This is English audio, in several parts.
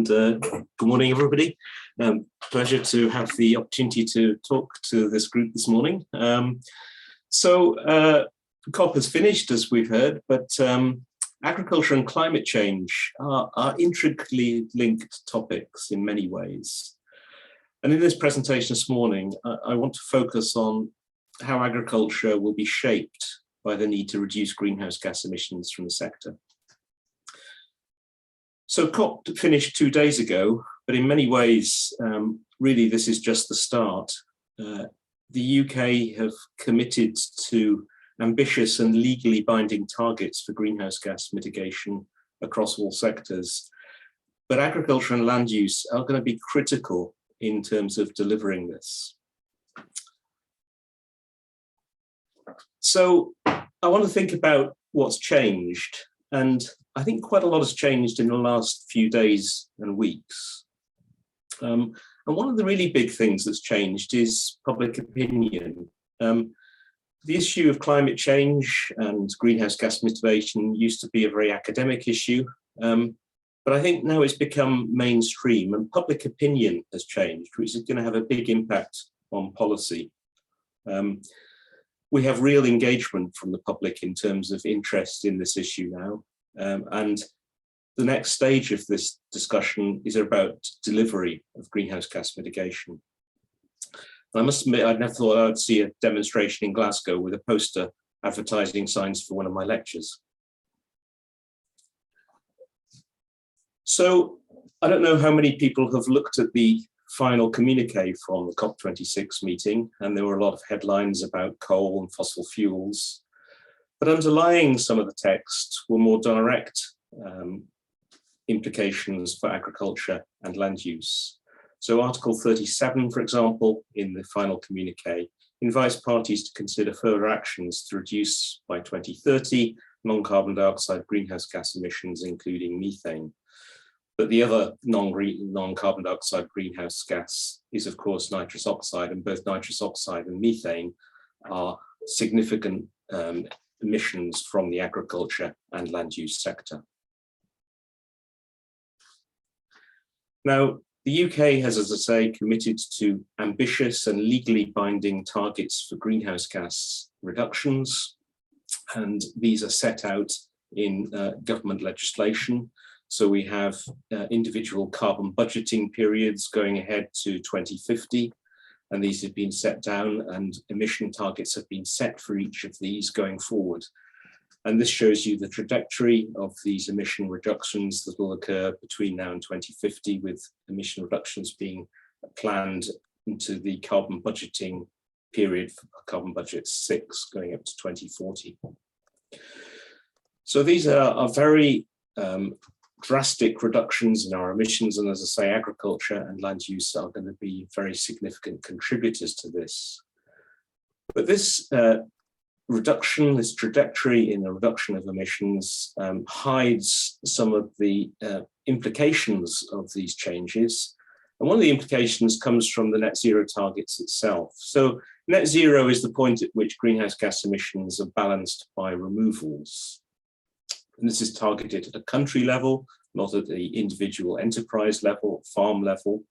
and good morning, everybody. Pleasure to have the opportunity to talk to this group this morning. COP has finished, as we've heard, but agriculture and climate change are intricately linked topics in many ways. And in this presentation this morning, I want to focus on how agriculture will be shaped by the need to reduce greenhouse gas emissions from the sector. So COP finished 2 days ago, but in many ways, really this is just the start. The UK have committed to ambitious and legally binding targets for greenhouse gas mitigation across all sectors. But agriculture and land use are going to be critical in terms of delivering this. So I want to think about what's changed. And I think quite a lot has changed in the last few days and weeks. And one of the really big things that's changed is public opinion. The issue of climate change and greenhouse gas mitigation used to be a very academic issue, but I think now it's become mainstream and public opinion has changed, which is going to have a big impact on policy. We have real engagement from the public in terms of interest in this issue now. And the next stage of this discussion is about delivery of greenhouse gas mitigation. And I must admit, I'd never thought I'd see a demonstration in Glasgow with a poster advertising signs for one of my lectures. So I don't know how many people have looked at the final communique from the COP26 meeting, and there were a lot of headlines about coal and fossil fuels. But underlying some of the text were more direct implications for agriculture and land use. So Article 37, for example, in the final communique, invites parties to consider further actions to reduce by 2030 non-carbon dioxide greenhouse gas emissions, including methane. But the other non-carbon dioxide greenhouse gas is, of course, nitrous oxide, and both nitrous oxide and methane are significant emissions from the agriculture and land use sector. Now, the UK has, as I say, committed to ambitious and legally binding targets for greenhouse gas reductions, and these are set out in government legislation. So we have individual carbon budgeting periods going ahead to 2050. And these have been set down, and emission targets have been set for each of these going forward. And this shows you the trajectory of these emission reductions that will occur between now and 2050, with emission reductions being planned into the carbon budgeting period for carbon budget 6 going up to 2040. So these are very drastic reductions in our emissions, and as I say, agriculture and land use are going to be very significant contributors to this. But this reduction, this trajectory in the reduction of emissions hides some of the implications of these changes. And one of the implications comes from the net zero targets itself. So net zero is the point at which greenhouse gas emissions are balanced by removals. And this is targeted at a country level, not at the individual enterprise level, farm level.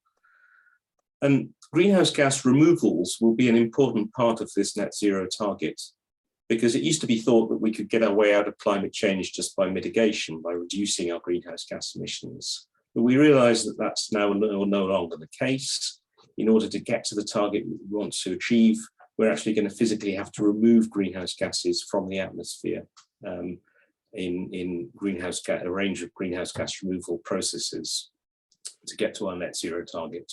And greenhouse gas removals will be an important part of this net zero target, because it used to be thought that we could get our way out of climate change just by mitigation, by reducing our greenhouse gas emissions. But we realize that that's now no longer the case. In order to get to the target we want to achieve, we're actually going to physically have to remove greenhouse gases from the atmosphere. In a range of greenhouse gas removal processes to get to our net zero target.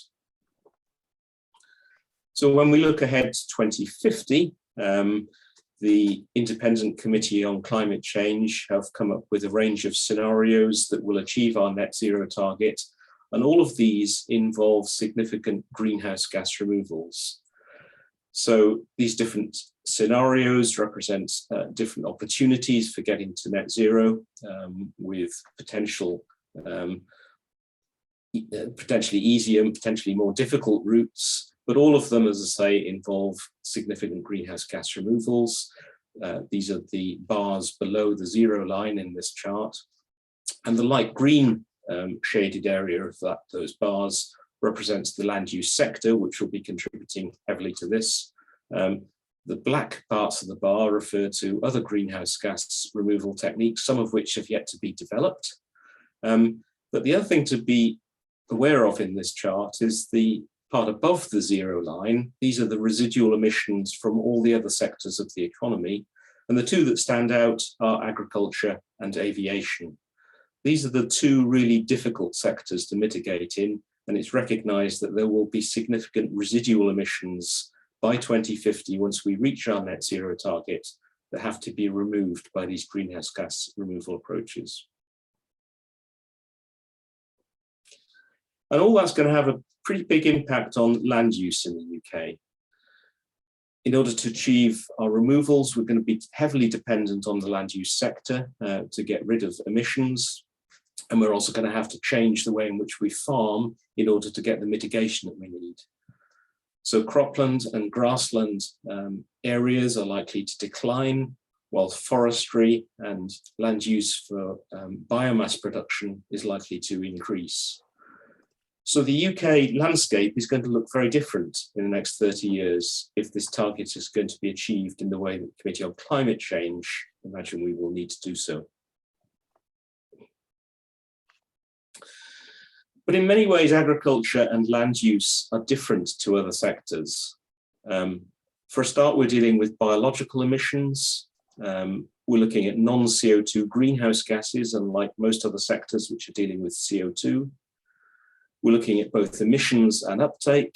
So when we look ahead to 2050, the Independent Committee on Climate Change have come up with a range of scenarios that will achieve our net zero target, and all of these involve significant greenhouse gas removals. So these different scenarios represent different opportunities for getting to net zero, with potentially easier and potentially more difficult routes, but all of them, as I say, involve significant greenhouse gas removals. These are the bars below the zero line in this chart. And the light green shaded area of those bars represents the land use sector, which will be contributing heavily to this. The black parts of the bar refer to other greenhouse gas removal techniques, some of which have yet to be developed. But the other thing to be aware of in this chart is the part above the zero line. These are the residual emissions from all the other sectors of the economy. And the two that stand out are agriculture and aviation. These are the two really difficult sectors to mitigate in, and it's recognized that there will be significant residual emissions by 2050 once we reach our net zero target that have to be removed by these greenhouse gas removal approaches. And all that's going to have a pretty big impact on land use in the UK. In order to achieve our removals, we're going to be heavily dependent on the land use sector to get rid of emissions. And we're also going to have to change the way in which we farm in order to get the mitigation that we need. So cropland and grassland areas are likely to decline, while forestry and land use for biomass production is likely to increase. So the UK landscape is going to look very different in the next 30 years if this target is going to be achieved in the way that the Committee on Climate Change imagine we will need to do so. But in many ways, agriculture and land use are different to other sectors. For a start, we're dealing with biological emissions. We're looking at non-CO2 greenhouse gases, unlike most other sectors which are dealing with CO2. We're looking at both emissions and uptake.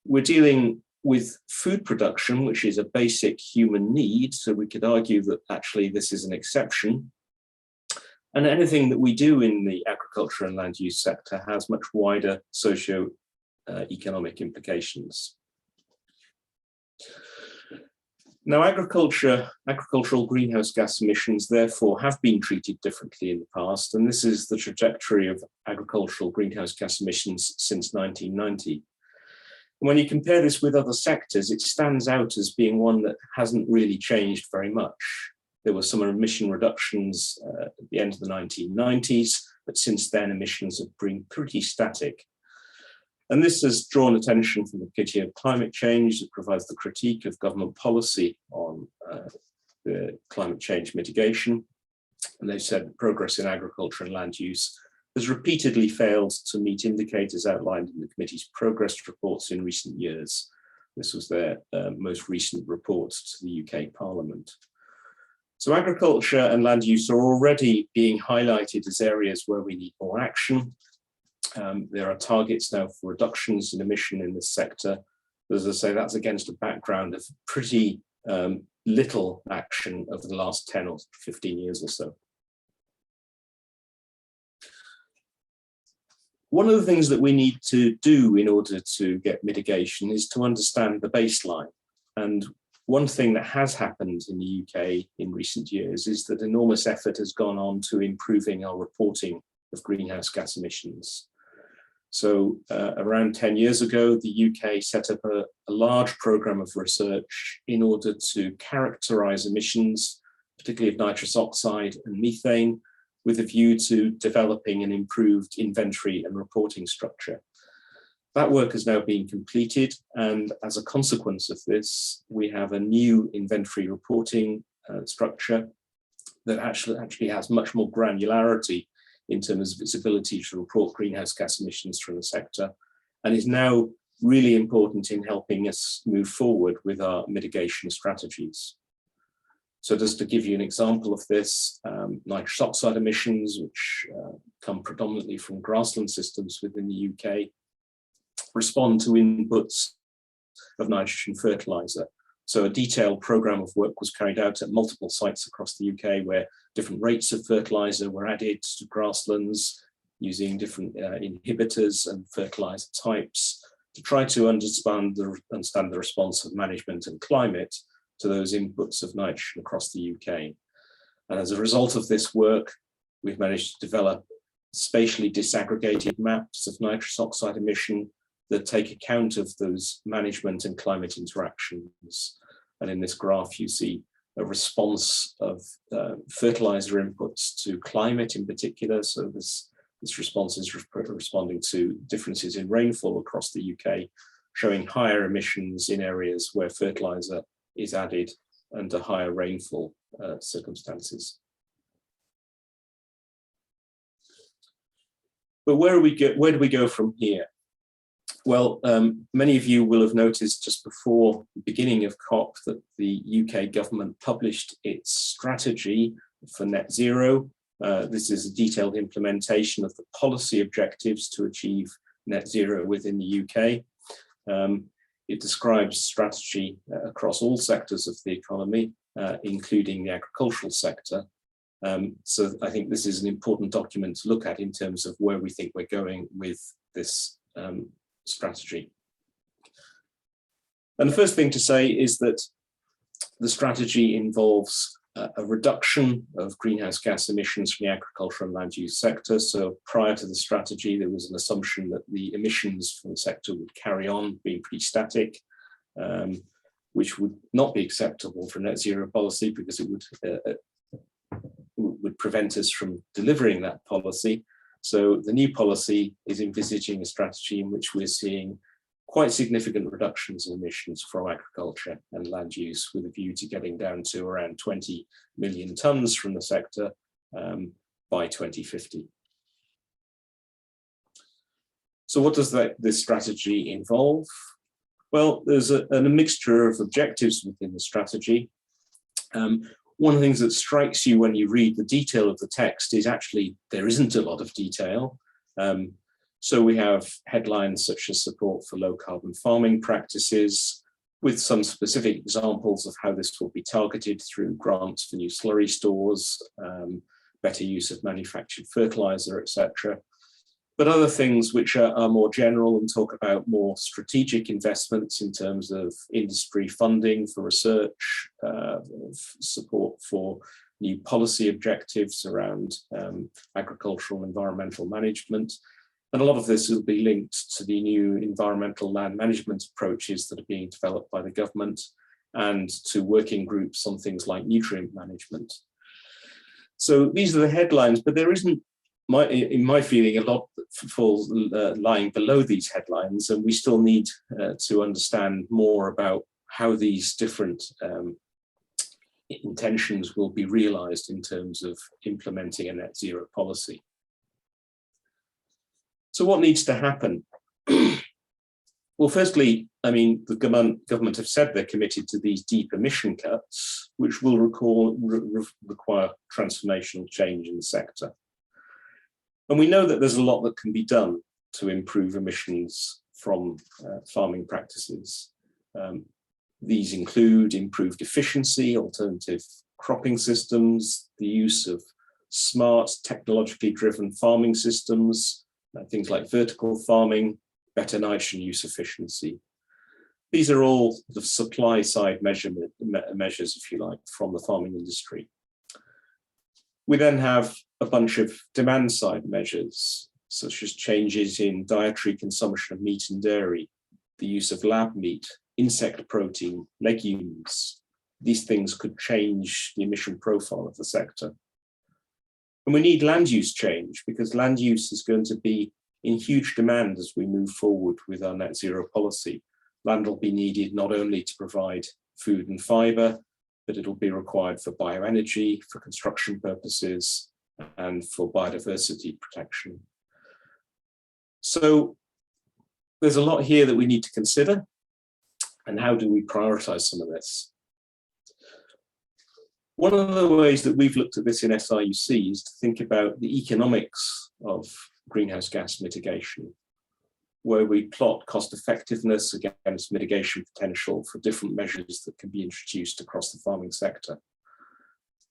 We're dealing with food production, which is a basic human need. So we could argue that actually this is an exception. And anything that we do in the agriculture and land use sector has much wider socio-economic implications. Now, agricultural greenhouse gas emissions, therefore, have been treated differently in the past, and this is the trajectory of agricultural greenhouse gas emissions since 1990. And when you compare this with other sectors, it stands out as being one that hasn't really changed very much. There were some emission reductions at the end of the 1990s, but since then emissions have been pretty static. And this has drawn attention from the Committee on Climate Change that provides the critique of government policy on the climate change mitigation. And they've said progress in agriculture and land use has repeatedly failed to meet indicators outlined in the committee's progress reports in recent years. This was their most recent report to the UK Parliament. So agriculture and land use are already being highlighted as areas where we need more action. There are targets now for reductions in emission in this sector. As I say, that's against a background of pretty little action over the last 10 or 15 years or so. One of the things that we need to do in order to get mitigation is to understand the baseline. And one thing that has happened in the UK in recent years is that enormous effort has gone on to improving our reporting of greenhouse gas emissions. So around 10 years ago, the UK set up a large program of research in order to characterize emissions, particularly of nitrous oxide and methane, with a view to developing an improved inventory and reporting structure. That work has now been completed, and as a consequence of this, we have a new inventory reporting structure that actually has much more granularity in terms of its ability to report greenhouse gas emissions from the sector, and is now really important in helping us move forward with our mitigation strategies. So just to give you an example of this, nitrous oxide emissions, which come predominantly from grassland systems within the UK, respond to inputs of nitrogen fertilizer. So a detailed program of work was carried out at multiple sites across the UK where different rates of fertilizer were added to grasslands using different inhibitors and fertilizer types to try to understand the response of management and climate to those inputs of nitrogen across the UK. And as a result of this work, we've managed to develop spatially disaggregated maps of nitrous oxide emission that take account of those management and climate interactions. And in this graph, you see a response of fertilizer inputs to climate in particular. So this This response is responding to differences in rainfall across the UK, showing higher emissions in areas where fertilizer is added under higher rainfall circumstances. But where do we go from here? Well, many of you will have noticed just before the beginning of COP that the UK government published its strategy for net zero. This is a detailed implementation of the policy objectives to achieve net zero within the UK. It describes strategy across all sectors of the economy, including the agricultural sector. So I think this is an important document to look at in terms of where we think we're going with this strategy. And the first thing to say is that the strategy involves a reduction of greenhouse gas emissions from the agriculture and land use sector. So prior to the strategy, there was an assumption that the emissions from the sector would carry on being pretty static, which would not be acceptable for net zero policy because it would prevent us from delivering that policy. So the new policy is envisaging a strategy in which we're seeing quite significant reductions in emissions from agriculture and land use, with a view to getting down to around 20 million tonnes from the sector by 2050. So what does this strategy involve? Well, there's a mixture of objectives within the strategy. One of the things that strikes you when you read the detail of the text is actually there isn't a lot of detail. So we have headlines such as support for low carbon farming practices, with some specific examples of how this will be targeted through grants for new slurry stores, better use of manufactured fertilizer, etc. But other things which are more general and talk about more strategic investments in terms of industry funding for research, support for new policy objectives around agricultural and environmental management. And a lot of this will be linked to the new environmental land management approaches that are being developed by the government and to working groups on things like nutrient management. So these are the headlines, but there isn't, in my feeling, a lot that falls lying below these headlines, and we still need to understand more about how these different intentions will be realized in terms of implementing a net zero policy. So what needs to happen? Well, firstly, I mean, the government have said they're committed to these deep emission cuts, which will require transformational change in the sector. And we know that there's a lot that can be done to improve emissions from farming practices. These include improved efficiency, alternative cropping systems, the use of smart, technologically driven farming systems, things like vertical farming, better nitrogen use efficiency. These are all the supply side measures, if you like, from the farming industry. We then have a bunch of demand side measures, such as changes in dietary consumption of meat and dairy, the use of lab meat, insect protein, legumes. These things could change the emission profile of the sector. And we need land use change, because land use is going to be in huge demand as we move forward with our net zero policy. Land will be needed not only to provide food and fibre, but it'll be required for bioenergy, for construction purposes, and for biodiversity protection. So there's a lot here that we need to consider. And how do we prioritise some of this? One of the ways that we've looked at this in SRUC is to think about the economics of greenhouse gas mitigation, where we plot cost effectiveness against mitigation potential for different measures that can be introduced across the farming sector.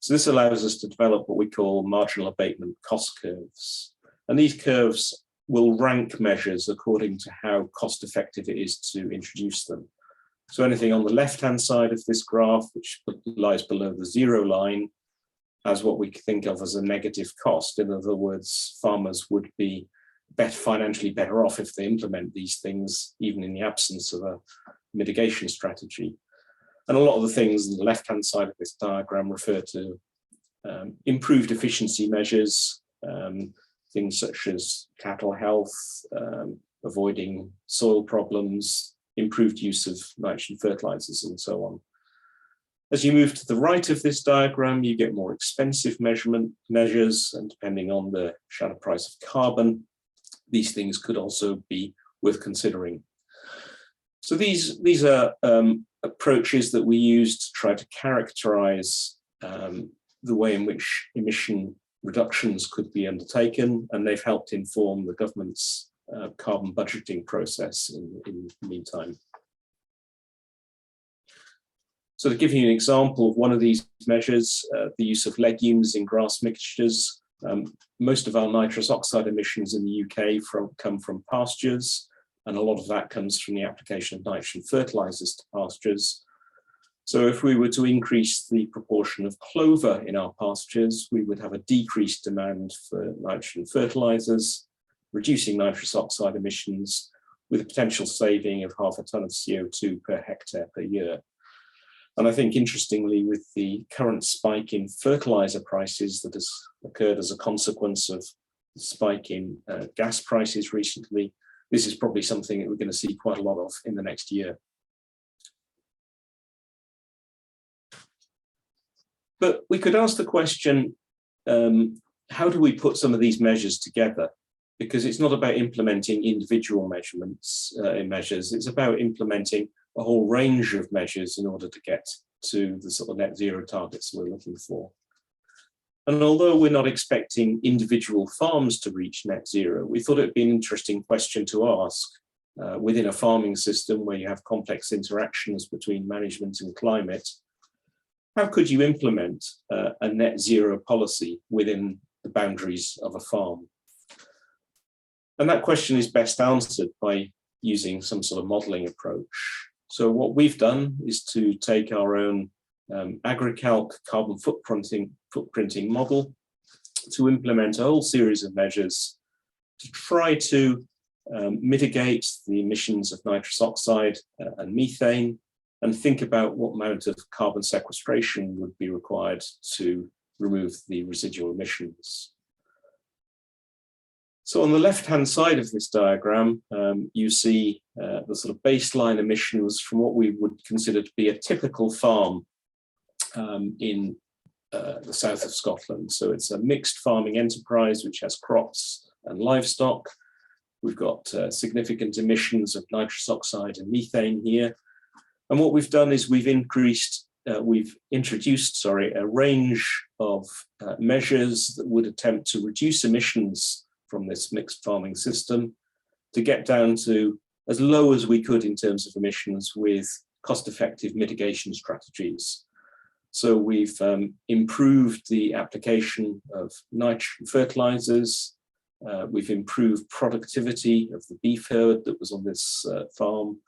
So this allows us to develop what we call marginal abatement cost curves. And these curves will rank measures according to how cost effective it is to introduce them. So anything on the left-hand side of this graph, which lies below the zero line, as what we think of as a negative cost. In other words, farmers would be financially better off if they implement these things, even in the absence of a mitigation strategy. And a lot of the things on the left-hand side of this diagram refer to improved efficiency measures, things such as cattle health, avoiding soil problems, improved use of nitrogen fertilizers, and so on. As you move to the right of this diagram, you get more expensive measures, and depending on the shadow price of carbon, these things could also be worth considering. So these are approaches that we use to try to characterize the way in which emission reductions could be undertaken, and they've helped inform the government's carbon budgeting process in the meantime. So to give you an example of one of these measures, the use of legumes in grass mixtures, most of our nitrous oxide emissions in the UK come from pastures, and a lot of that comes from the application of nitrogen fertilizers to pastures. So if we were to increase the proportion of clover in our pastures, we would have a decreased demand for nitrogen fertilizers, reducing nitrous oxide emissions with a potential saving of 0.5 ton of CO2 per hectare per year. And I think, interestingly, with the current spike in fertilizer prices that has occurred as a consequence of the spike in gas prices recently, this is probably something that we're going to see quite a lot of in the next year. But we could ask the question, how do we put some of these measures together? Because it's not about implementing individual measures, it's about implementing a whole range of measures in order to get to the sort of net zero targets we're looking for. And although we're not expecting individual farms to reach net zero, we thought it'd be an interesting question to ask within a farming system where you have complex interactions between management and climate. How could you implement a net zero policy within the boundaries of a farm? And that question is best answered by using some sort of modeling approach. So what we've done is to take our own AgriCalc carbon footprinting model to implement a whole series of measures to try to mitigate the emissions of nitrous oxide and methane, and think about what amount of carbon sequestration would be required to remove the residual emissions. So on the left-hand side of this diagram, you see the sort of baseline emissions from what we would consider to be a typical farm in the south of Scotland. So it's a mixed farming enterprise which has crops and livestock. We've got significant emissions of nitrous oxide and methane here. And what we've done is we've introduced a range of measures that would attempt to reduce emissions from this mixed farming system to get down to as low as we could in terms of emissions with cost-effective mitigation strategies. So we've improved the application of nitrogen fertilizers. We've improved productivity of the beef herd that was on this farm.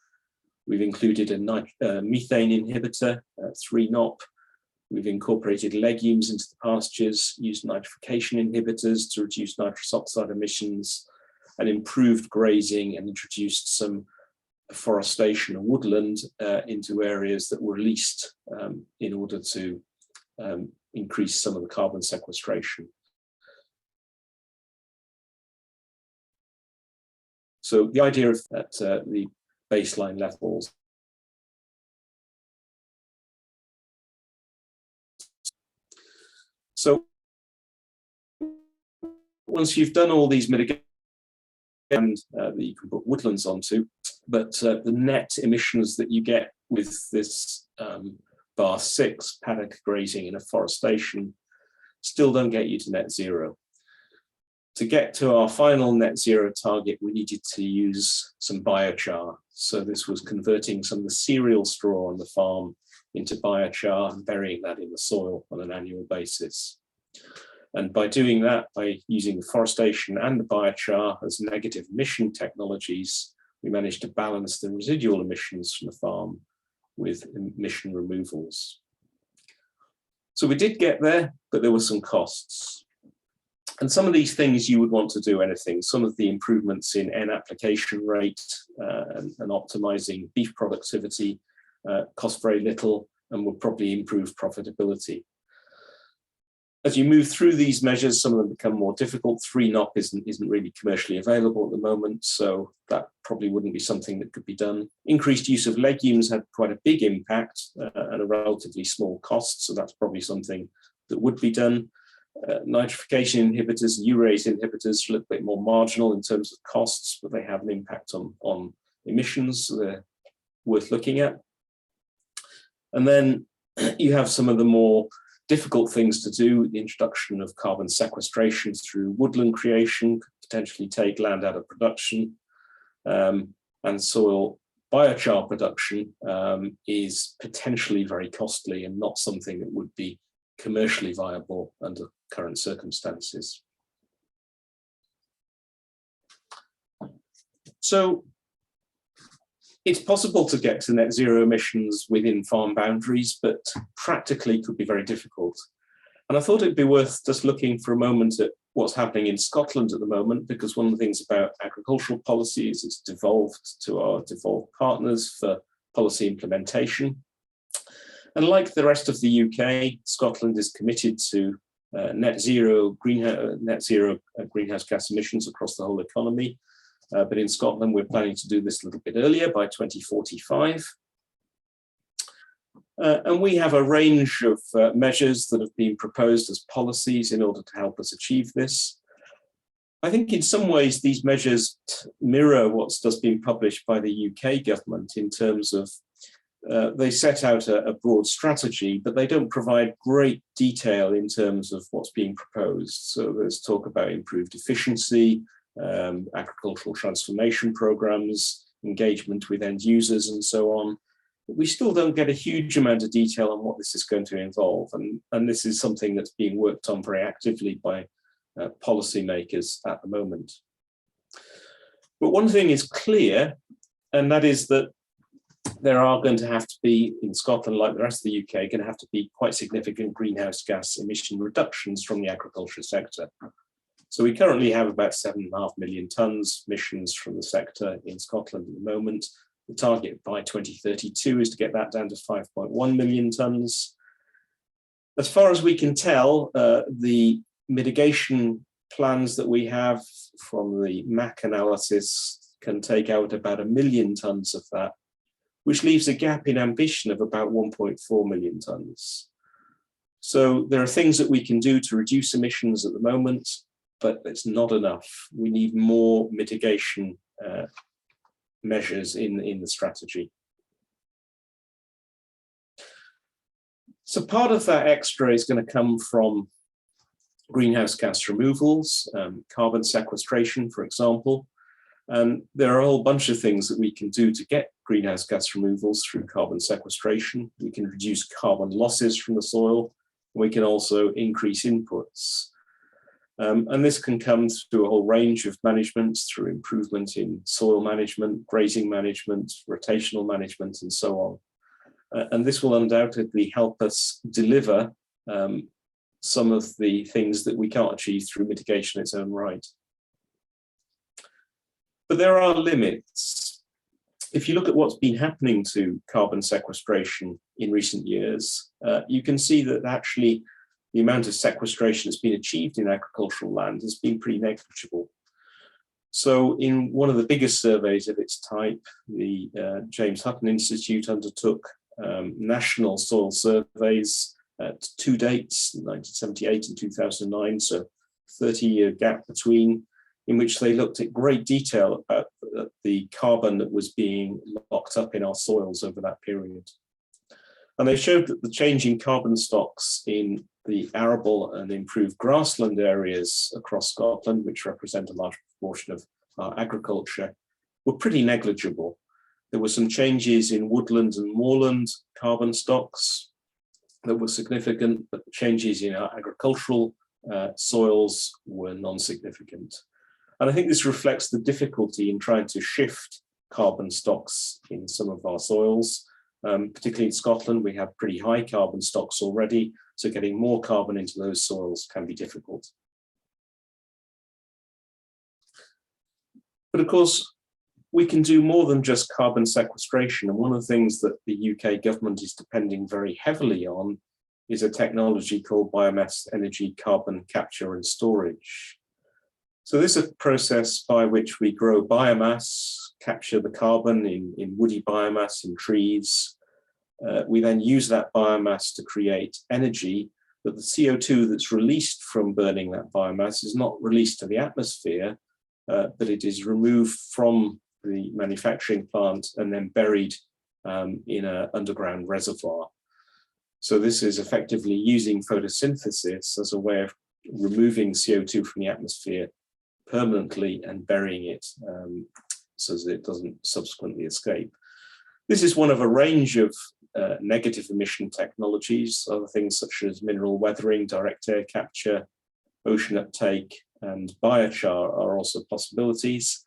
We've included a methane inhibitor, 3-NOP. We've incorporated legumes into the pastures, used nitrification inhibitors to reduce nitrous oxide emissions, and improved grazing, and introduced some afforestation and woodland into areas that were leased in order to increase some of the carbon sequestration. So the idea of that the baseline levels. So once you've done all these mitigations that you can put woodlands onto, but the net emissions that you get with this bar 6, paddock grazing and afforestation, still don't get you to net zero. To get to our final net zero target, we needed to use some biochar. So this was converting some of the cereal straw on the farm into biochar and burying that in the soil on an annual basis. And by doing that, by using forestation and the biochar as negative emission technologies, we managed to balance the residual emissions from the farm with emission removals. So we did get there, but there were some costs. And some of these things you would want to do anything. Some of the improvements in N application rate and optimizing beef productivity cost very little and would probably improve profitability. As you move through these measures, some of them become more difficult. 3 NOP isn't really commercially available at the moment, so that probably wouldn't be something that could be done. Increased use of legumes had quite a big impact at a relatively small cost, so that's probably something that would be done. Nitrification inhibitors and urease inhibitors are a little bit more marginal in terms of costs, but they have an impact on emissions, so they're worth looking at. And then you have some of the more difficult things to do. The introduction of carbon sequestration through woodland creation could potentially take land out of production, and soil biochar production is potentially very costly and not something that would be commercially viable under current circumstances. So it's possible to get to net zero emissions within farm boundaries, but practically could be very difficult. And I thought it'd be worth just looking for a moment at what's happening in Scotland at the moment, because one of the things about agricultural policy is it's devolved to our devolved partners for policy implementation. And like the rest of the UK, Scotland is committed to net zero greenhouse gas emissions across the whole economy. But in Scotland, we're planning to do this a little bit earlier, by 2045. And we have a range of measures that have been proposed as policies in order to help us achieve this. I think in some ways, these measures mirror what's just been published by the UK government in terms of they set out a broad strategy, but they don't provide great detail in terms of what's being proposed. So there's talk about improved efficiency, agricultural transformation programs, engagement with end users and so on. But we still don't get a huge amount of detail on what this is going to involve. And this is something that's being worked on very actively by policymakers at the moment. But one thing is clear, and that is that there are going to have to be, in Scotland, like the rest of the UK, going to have to be quite significant greenhouse gas emission reductions from the agriculture sector. So we currently have about 7.5 million tonnes emissions from the sector in Scotland at the moment. The target by 2032 is to get that down to 5.1 million tonnes. As far as we can tell, the mitigation plans that we have from the MAC analysis can take out about 1 million tonnes of that, which leaves a gap in ambition of about 1.4 million tonnes. So there are things that we can do to reduce emissions at the moment, but it's not enough. We need more mitigation measures in the strategy. So part of that extra is going to come from greenhouse gas removals, carbon sequestration, for example. And there are a whole bunch of things that we can do to get greenhouse gas removals through carbon sequestration. We can reduce carbon losses from the soil. We can also increase inputs. And this can come through a whole range of managements, through improvement in soil management, grazing management, rotational management, and so on. And this will undoubtedly help us deliver some of the things that we can't achieve through mitigation in its own right. But there are limits. If you look at what's been happening to carbon sequestration in recent years, you can see that actually the amount of sequestration that's been achieved in agricultural land has been pretty negligible. So in one of the biggest surveys of its type, the James Hutton Institute undertook national soil surveys at 2 dates, 1978 and 2009, so 30-year gap between, in which they looked at great detail about the carbon that was being locked up in our soils over that period. And they showed that the change in carbon stocks in the arable and improved grassland areas across Scotland, which represent a large proportion of our agriculture, were pretty negligible. There were some changes in woodland and moorland carbon stocks that were significant, but changes in our agricultural soils were non-significant. And I think this reflects the difficulty in trying to shift carbon stocks in some of our soils. Particularly in Scotland, we have pretty high carbon stocks already, so getting more carbon into those soils can be difficult. But of course, we can do more than just carbon sequestration. And one of the things that the UK government is depending very heavily on is a technology called biomass energy carbon capture and storage. So this is a process by which we grow biomass, capture the carbon in woody biomass in trees. We then use that biomass to create energy, but the CO2 that's released from burning that biomass is not released to the atmosphere, but it is removed from the manufacturing plant and then buried in an underground reservoir. So this is effectively using photosynthesis as a way of removing CO2 from the atmosphere permanently and burying it so that it doesn't subsequently escape. This is one of a range of negative emission technologies. Other things such as mineral weathering, direct air capture, ocean uptake, and biochar are also possibilities.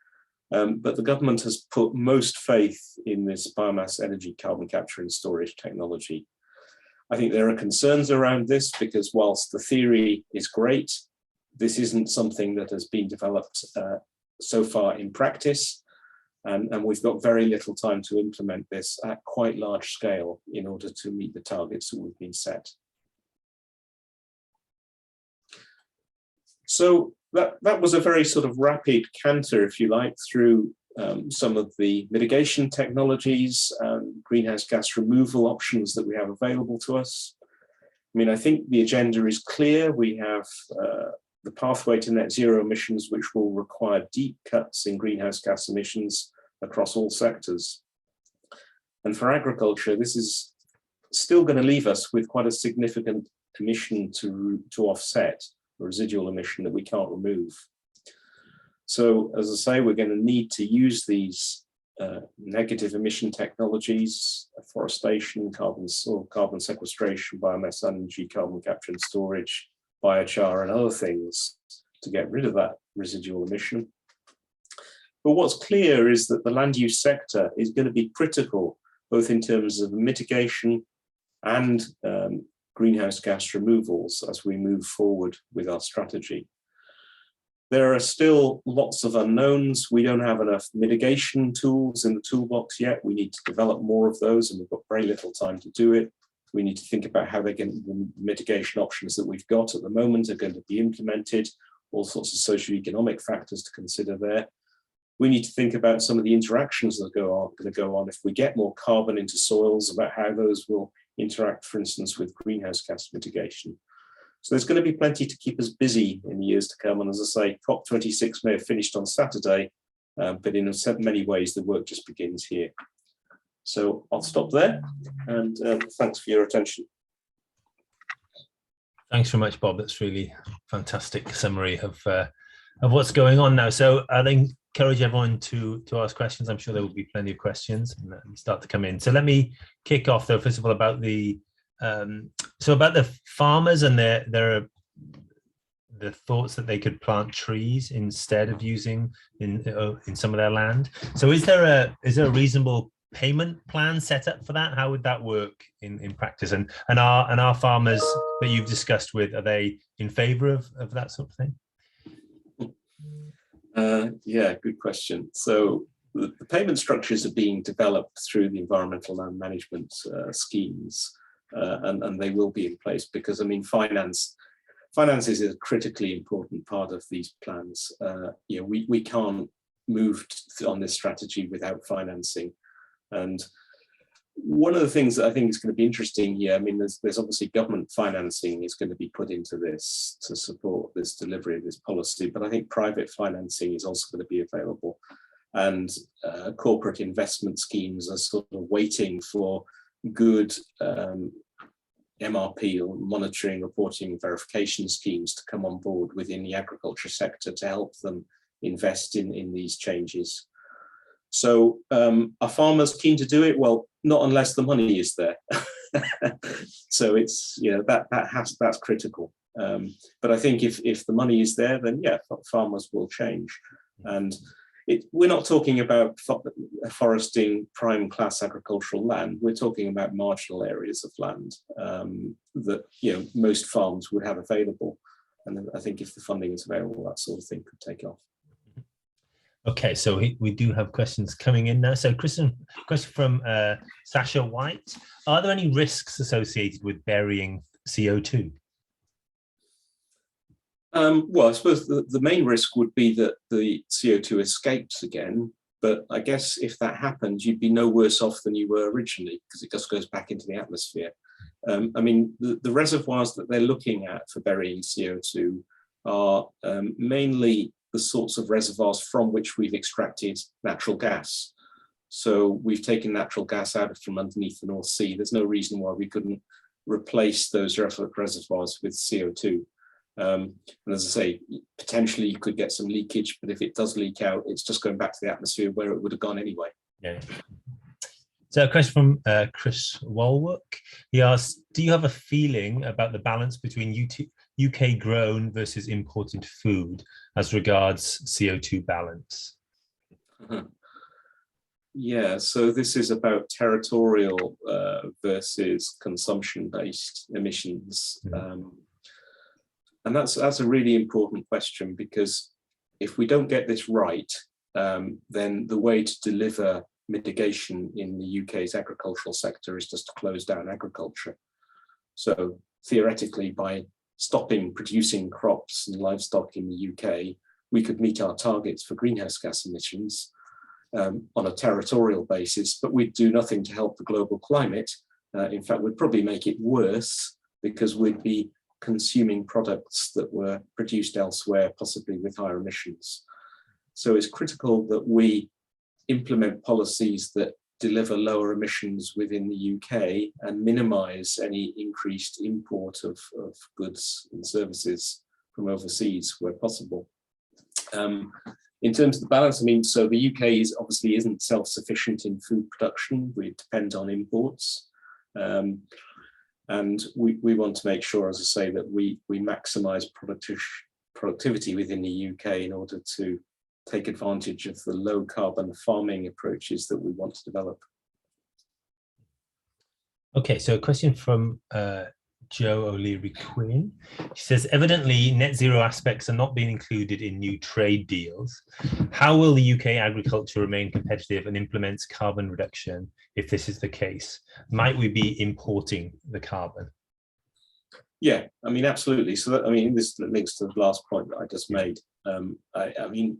But the government has put most faith in this biomass energy carbon capture and storage technology. I think there are concerns around this because whilst the theory is great, this isn't something that has been developed so far in practice. And we've got very little time to implement this at quite large scale in order to meet the targets that we've been set. So that was a very sort of rapid canter, if you like, through some of the mitigation technologies and greenhouse gas removal options that we have available to us. I mean, I think the agenda is clear. We have the pathway to net zero emissions, which will require deep cuts in greenhouse gas emissions across all sectors. And for agriculture, this is still going to leave us with quite a significant emission to offset, a residual emission that we can't remove. So as I say, we're going to need to use these negative emission technologies, afforestation, carbon sequestration, biomass energy, carbon capture and storage, biochar and other things to get rid of that residual emission. But what's clear is that the land use sector is going to be critical, both in terms of mitigation and greenhouse gas removals as we move forward with our strategy. There are still lots of unknowns. We don't have enough mitigation tools in the toolbox yet. We need to develop more of those, and we've got very little time to do it. We need to think about how the mitigation options that we've got at the moment are going to be implemented, all sorts of socioeconomic factors to consider there. We need to think about some of the interactions that are going to go on if we get more carbon into soils, about how those will interact, for instance, with greenhouse gas mitigation. So there's going to be plenty to keep us busy in the years to come. And as I say, COP26 may have finished on Saturday, but in many ways, the work just begins here. So I'll stop there, and thanks for your attention. Thanks very much, Bob. That's really fantastic summary of what's going on now. So I'll encourage everyone to ask questions. I'm sure there will be plenty of questions and start to come in. So let me kick off, though, first of all, about the farmers and the thoughts that they could plant trees instead of using in some of their land. So is there a reasonable payment plan set up for that? How would that work in practice? And are farmers that you've discussed with, are they in favor of that sort of thing? Yeah, good question. So the payment structures are being developed through the environmental land management schemes, and they will be in place because, I mean, finance is a critically important part of these plans. We can't move on this strategy without financing. And one of the things that I think is going to be interesting here, I mean, there's obviously government financing is going to be put into this to support this delivery of this policy, but I think private financing is also going to be available. And corporate investment schemes are sort of waiting for good MRP, or monitoring, reporting, verification schemes to come on board within the agriculture sector to help them invest in these changes. So are farmers keen to do it? Well, not unless the money is there. So it's, that's critical. But I think if the money is there, then yeah, farmers will change. And we're not talking about foresting prime class agricultural land. We're talking about marginal areas of land that most farms would have available. And I think if the funding is available, that sort of thing could take off. Okay, so we do have questions coming in now. So question from Sasha White. Are there any risks associated with burying CO2? Well, I suppose the main risk would be that the CO2 escapes again. But I guess if that happens, you'd be no worse off than you were originally, because it just goes back into the atmosphere. I mean, the reservoirs that they're looking at for burying CO2 are mainly the sorts of reservoirs from which we've extracted natural gas. So we've taken natural gas out from underneath the North Sea. There's no reason why we couldn't replace those reservoirs with CO2. And as I say, potentially you could get some leakage, but if it does leak out, it's just going back to the atmosphere where it would have gone anyway. Yeah. So a question from Chris Walwork. He asks, do you have a feeling about the balance between UK grown versus imported food as regards CO2 balance? Yeah, so this is about territorial versus consumption-based emissions. And that's a really important question, because if we don't get this right, then the way to deliver mitigation in the UK's agricultural sector is just to close down agriculture. So theoretically, by stopping producing crops and livestock in the UK, we could meet our targets for greenhouse gas emissions on a territorial basis, but we'd do nothing to help the global climate. In fact, we'd probably make it worse, because we'd be consuming products that were produced elsewhere, possibly with higher emissions. So it's critical that we implement policies that deliver lower emissions within the UK and minimize any increased import of goods and services from overseas where possible. In terms of the balance, I mean, so the UK obviously isn't self-sufficient in food production. We depend on imports. And we want to make sure, as I say, that we maximize productivity within the UK in order to take advantage of the low carbon farming approaches that we want to develop. Okay, so a question from Joe O'Leary Quinn. She says, evidently net zero aspects are not being included in new trade deals. How will the UK agriculture remain competitive and implement carbon reduction if this is the case? Might we be importing the carbon? Yeah, I mean, absolutely. So that, I mean, this links to the last point that I just made. I mean,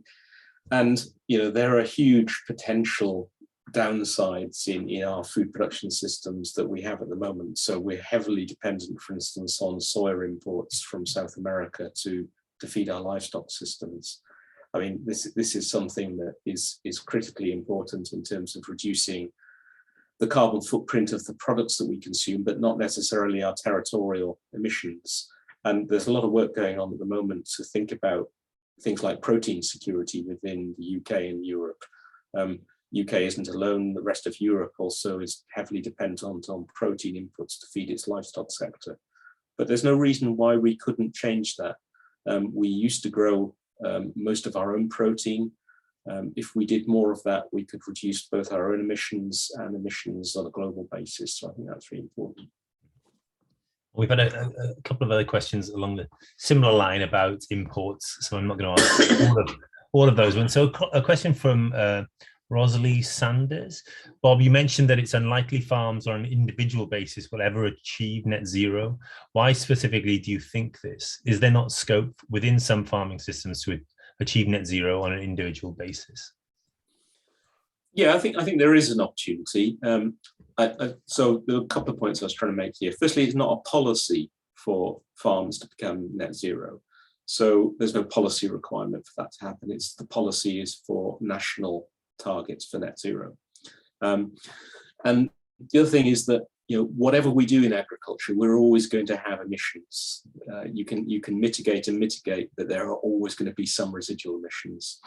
and you know, there are huge potential downsides in our food production systems that we have at the moment. So we're heavily dependent, for instance, on soya imports from South America to feed our livestock systems. I mean, this is something that is critically important in terms of reducing the carbon footprint of the products that we consume, but not necessarily our territorial emissions. And there's a lot of work going on at the moment to think about things like protein security within the UK and Europe. UK isn't alone. The rest of Europe also is heavily dependent on protein inputs to feed its livestock sector. But there's no reason why we couldn't change that. We used to grow most of our own protein. If we did more of that, we could reduce both our own emissions and emissions on a global basis. So I think that's really important. We've had a couple of other questions along the similar line about imports, so I'm not going to answer all of those ones. So a question from Rosalie Sanders. Bob, you mentioned that it's unlikely farms on an individual basis will ever achieve net zero. Why specifically do you think this? Is there not scope within some farming systems to achieve net zero on an individual basis? Yeah, I think there is an opportunity. So there are a couple of points I was trying to make here. Firstly, it's not a policy for farms to become net zero. So there's no policy requirement for that to happen. It's the policy is for national targets for net zero. And the other thing is that, you know, whatever we do in agriculture, we're always going to have emissions. You can mitigate, but there are always going to be some residual emissions.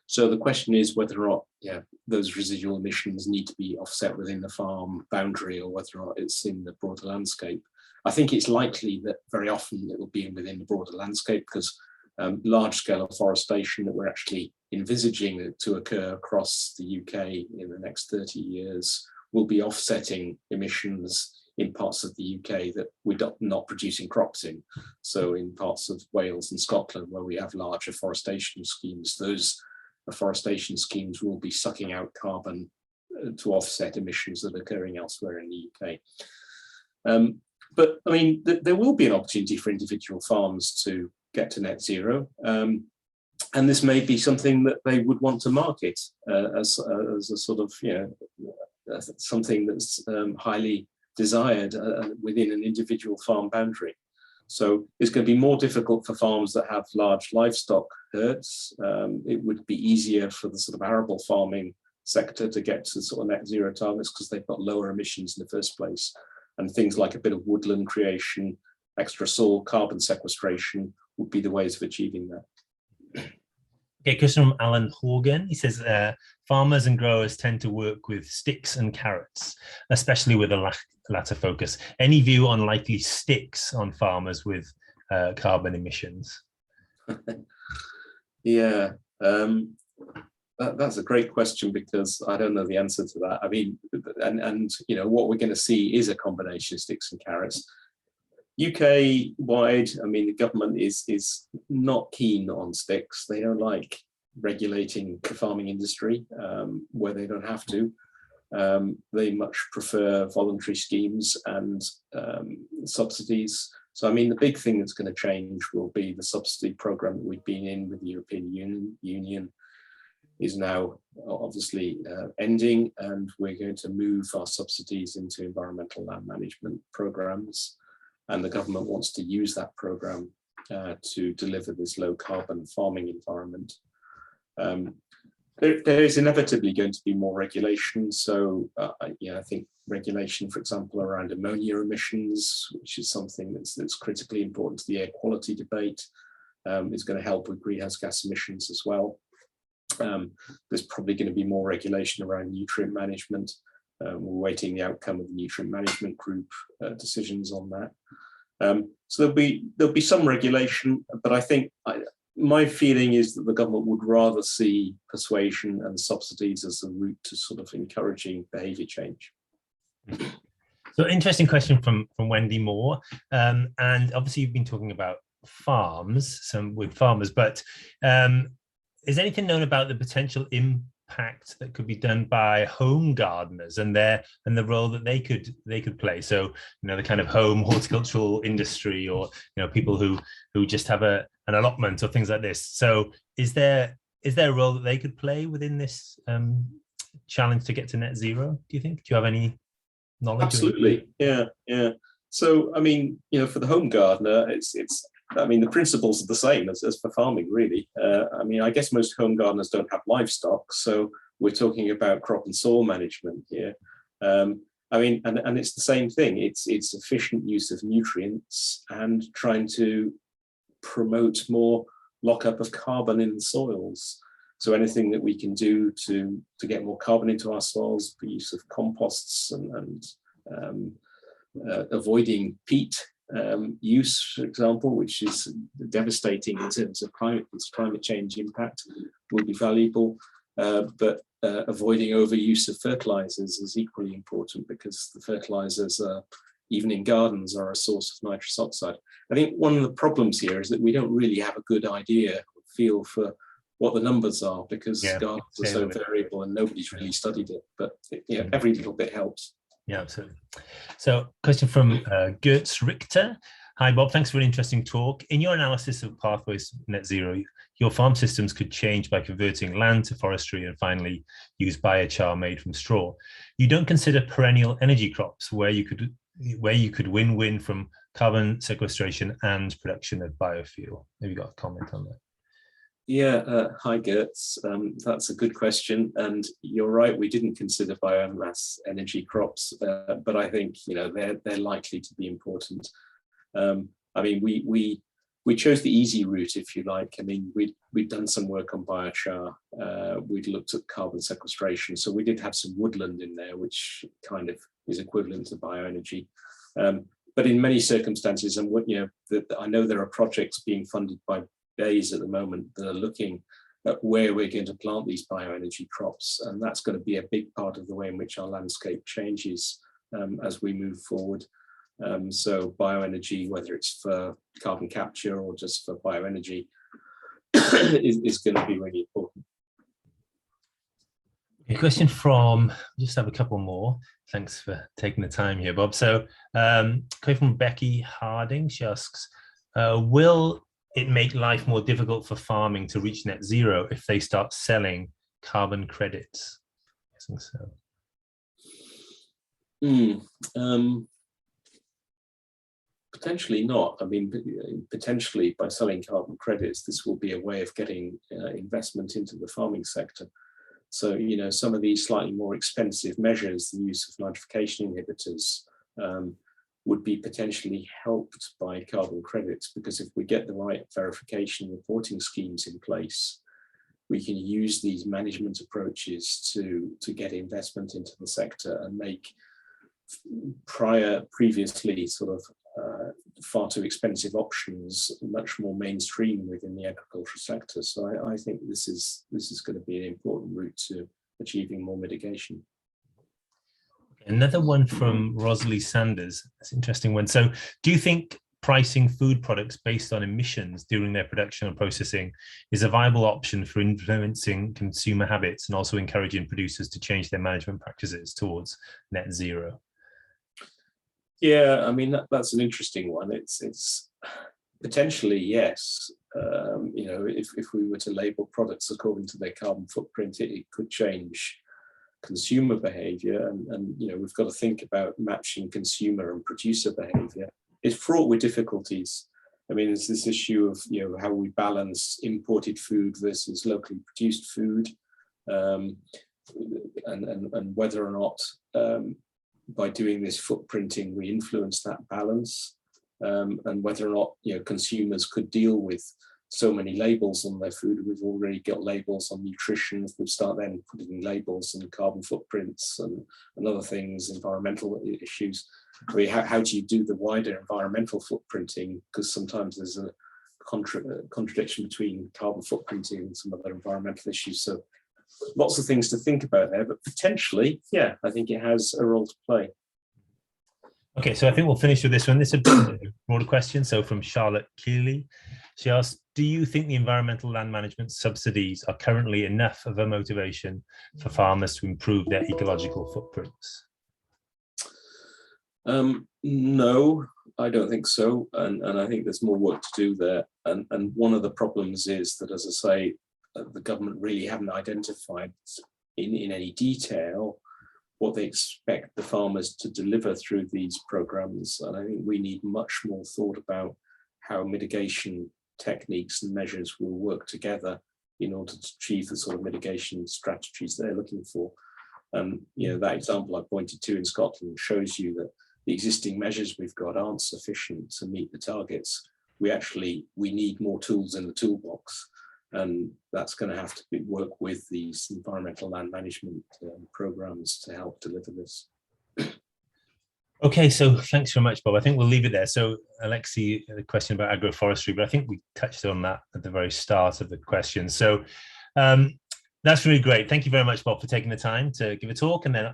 So the question is whether or not, those residual emissions need to be offset within the farm boundary or whether or not it's in the broader landscape. I think it's likely that very often it will be within the broader landscape, because large-scale afforestation that we're actually envisaging to occur across the UK in the next 30 years will be offsetting emissions in parts of the UK that we're not producing crops in. So in parts of Wales and Scotland, where we have large afforestation schemes, those afforestation schemes will be sucking out carbon to offset emissions that are occurring elsewhere in the UK. But I mean, there will be an opportunity for individual farms to get to net zero. And this may be something that they would want to market as a sort of, something that's highly desired within an individual farm boundary. So it's going to be more difficult for farms that have large livestock herds. It would be easier for the sort of arable farming sector to get to sort of net zero targets because they've got lower emissions in the first place. And things like a bit of woodland creation, extra soil carbon sequestration would be the ways of achieving that. Okay, question from Alan Horgan. He says, farmers and growers tend to work with sticks and carrots, especially with a latter focus. Any view on likely sticks on farmers with carbon emissions? Yeah, that's a greite question because I don't know the answer to that. I mean, and what we're going to see is a combination of sticks and carrots. UK wide, I mean, the government is not keen on sticks. They don't like regulating the farming industry where they don't have to. They much prefer voluntary schemes and subsidies. So, I mean, the big thing that's going to change will be the subsidy program that we've been in with the European Union is now obviously ending, and we're going to move our subsidies into environmental land management programs. And the government wants to use that program to deliver this low carbon farming environment. There is inevitably going to be more regulation. So I think regulation, for example, around ammonia emissions, which is something that's critically important to the air quality debate, is going to help with greenhouse gas emissions as well. There's probably going to be more regulation around nutrient management. We're waiting the outcome of the nutrient management group decisions on that. So there'll be some regulation, but I think my feeling is that the government would rather see persuasion and subsidies as a route to sort of encouraging behaviour change. So interesting question from Wendy Moore, and obviously you've been talking about farms, some with farmers, but is anything known about the potential impact that could be done by home gardeners and the role that they could play? So the kind of home horticultural industry, or people who just have an allotment or things like this. So is there a role that they could play within this challenge to get to net zero, do you think? Do you have any knowledge? Absolutely. Yeah. So I mean, for the home gardener, it's I mean, the principles are the same as for farming, really. I mean, I guess most home gardeners don't have livestock, so we're talking about crop and soil management here. I mean, and it's the same thing. It's efficient use of nutrients and trying to promote more lockup of carbon in the soils. So anything that we can do to get more carbon into our soils, the use of composts and avoiding peat use, for example, which is devastating in terms of climate change impact, will be valuable. But avoiding overuse of fertilizers is equally important, because the fertilizers, even in gardens, are a source of nitrous oxide. I think one of the problems here is that we don't really have a good idea or feel for what the numbers are, because gardens are so variable and nobody's really studied it. But every little bit helps. Yeah, absolutely. So, question from Gertz Richter. Hi, Bob. Thanks for an interesting talk. In your analysis of pathways to net zero, your farm systems could change by converting land to forestry and finally use biochar made from straw. You don't consider perennial energy crops where you could win-win from carbon sequestration and production of biofuel. Have you got a comment on that? Yeah, hi Gertz. That's a good question, and you're right. We didn't consider biomass energy crops, but I think they're likely to be important. I mean, we chose the easy route, if you like. I mean, we'd done some work on biochar. We'd looked at carbon sequestration, so we did have some woodland in there, which kind of is equivalent to bioenergy. But in many circumstances, and I know there are projects being funded by BEIS at the moment that are looking at where we're going to plant these bioenergy crops, and that's going to be a big part of the way in which our landscape changes as we move forward. So bioenergy, whether it's for carbon capture or just for bioenergy, is going to be really important. A question from, just have a couple more. Thanks for taking the time here, Bob. So, coming from Becky Harding, she asks, will it make life more difficult for farming to reach net zero if they start selling carbon credits? I think so. Potentially not. I mean, potentially by selling carbon credits, this will be a way of getting investment into the farming sector. So, you know, some of these slightly more expensive measures, the use of nitrification inhibitors, would be potentially helped by carbon credits, because if we get the right verification reporting schemes in place, we can use these management approaches to get investment into the sector and make previously sort of far too expensive options much more mainstream within the agricultural sector. So I think this is going to be an important route to achieving more mitigation. Another one from Rosalie Sanders. That's an interesting one. So do you think pricing food products based on emissions during their production or processing is a viable option for influencing consumer habits and also encouraging producers to change their management practices towards net zero? Yeah, I mean, that's an interesting one. It's potentially yes. You know, if we were to label products according to their carbon footprint, it could change consumer behavior. And you know, we've got to think about matching consumer and producer behavior. It's fraught with difficulties. I mean, it's this issue of, you know, how we balance imported food versus locally produced food, and whether or not by doing this footprinting we influence that balance, and whether or not, you know, consumers could deal with so many labels on their food. We've already got labels on nutrition. If we start then putting labels on carbon footprints and other things, environmental issues. I mean, how do you do the wider environmental footprinting? Because sometimes there's a contradiction between carbon footprinting and some other environmental issues. So lots of things to think about there, but potentially, yeah, I think it has a role to play. Okay, so I think we'll finish with this one. This is a broader question. So from Charlotte Keeley, she asked, do you think the environmental land management subsidies are currently enough of a motivation for farmers to improve their ecological footprints? No, I don't think so. And I think there's more work to do there. And one of the problems is that, as I say, the government really haven't identified in any detail what they expect the farmers to deliver through these programs. And I think we need much more thought about how mitigation techniques and measures will work together in order to achieve the sort of mitigation strategies they're looking for. You know, that example I pointed to in Scotland shows you that the existing measures we've got aren't sufficient to meet the targets. We need more tools in the toolbox. And that's going to have to work with these environmental land management programs to help deliver this. Okay, so thanks very much, Bob. I think we'll leave it there. So Alexi, the question about agroforestry, but I think we touched on that at the very start of the question. So that's really great. Thank you very much, Bob, for taking the time to give a talk. And then